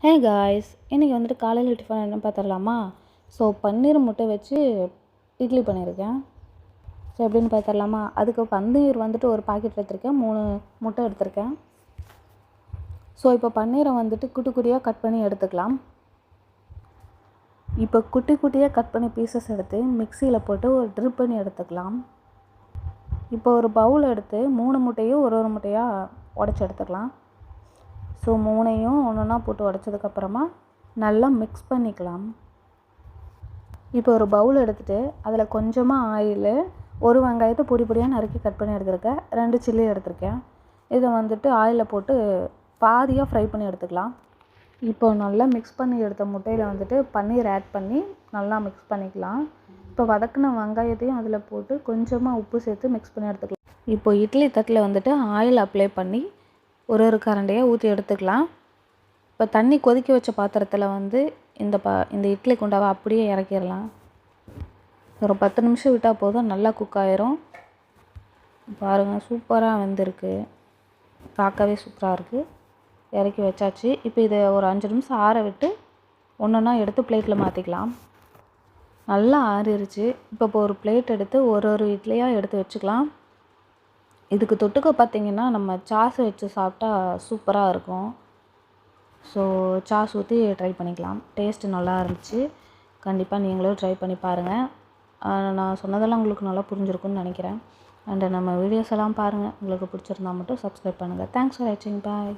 Hey guys, இன்றைக்கி வந்துட்டு காலையில் டிஃபன் என்ன பார்த்துடலாமா? ஸோ பன்னீர் முட்டை வச்சு இட்லி பண்ணியிருக்கேன். ஸோ எப்படின்னு பார்த்துடலாமா? அதுக்கு பன்னீர் வந்துட்டு ஒரு பாக்கெட் எடுத்திருக்கேன், 3 முட்டை எடுத்திருக்கேன். ஸோ இப்போ பன்னீரை வந்துட்டு குட்டி குட்டியாக கட் பண்ணி எடுத்துக்கலாம். இப்போ குட்டி குட்டியாக கட் பண்ணி பீசஸ் எடுத்து மிக்சியில் போட்டு ஒரு ட்ரிப் பண்ணி எடுத்துக்கலாம். இப்போ ஒரு பவுல் எடுத்து 3 முட்டையும் ஒரு முட்டையாக உடச்சி எடுத்துக்கலாம். ஸோ 3ஐயும் ஒன்றா போட்டு உடச்சதுக்கப்புறமா நல்லா மிக்ஸ் பண்ணிக்கலாம். இப்போ ஒரு பவுல் எடுத்துகிட்டு அதில் கொஞ்சமாக ஆயிலு, ஒரு வெங்காயத்தை பொடி பொடியாக நறுக்கி கட் பண்ணி எடுத்துருக்கேன், 2 சில்லி எடுத்திருக்கேன். இதை வந்துட்டு ஆயிலில் போட்டு பாதியாக ஃப்ரை பண்ணி எடுத்துக்கலாம். இப்போ நல்லா மிக்ஸ் பண்ணி எடுத்த முட்டையில் வந்துட்டு பன்னீர் ஆட் பண்ணி நல்லா மிக்ஸ் பண்ணிக்கலாம். இப்போ வதக்கின வெங்காயத்தையும் அதில் போட்டு கொஞ்சமாக உப்பு சேர்த்து மிக்ஸ் பண்ணி எடுத்துக்கலாம். இப்போ இட்லி தட்டில் வந்துட்டு ஆயில் அப்ளை பண்ணி ஒரு கரண்டியாக ஊற்றி எடுத்துக்கலாம். இப்போ தண்ணி கொதிக்க வச்ச பாத்திரத்தில் வந்து இந்த இட்லி குண்டாவை அப்படியே இறக்கிடலாம். ஒரு 10 நிமிஷம் விட்டால் போதும், நல்லா குக் ஆயிரும். பாருங்கள், சூப்பராக வெந்திருக்கு, பார்க்கவே சூப்பராக இருக்குது. இறக்கி வச்சாச்சு. இப்போ இதை ஒரு 5 நிமிஷம் ஆற விட்டு ஒன்றா எடுத்து பிளேட்டில் மாற்றிக்கலாம். நல்லா ஆறிடுச்சு. இப்போ ஒரு பிளேட் எடுத்து ஒரு இட்லியாக எடுத்து வச்சுக்கலாம். இதுக்கு தொட்டுக்க பார்த்திங்கன்னா நம்ம சாஸ் வச்சு சாப்பிட்டா சூப்பராக இருக்கும். ஸோ சாஸ் ஊற்றி ட்ரை பண்ணிக்கலாம். டேஸ்ட்டு நல்லா இருந்துச்சு. கண்டிப்பாக நீங்களும் ட்ரை பண்ணி பாருங்கள். நான் சொன்னதெல்லாம் உங்களுக்கு நல்லா புரிஞ்சிருக்குன்னு நினைக்கிறேன். அண்ட் நம்ம வீடியோஸ் எல்லாம் பாருங்கள். உங்களுக்கு பிடிச்சிருந்தா மட்டும் சப்ஸ்கிரைப் பண்ணுங்கள். தேங்க்ஸ் ஃபார் வாட்சிங். பாய்.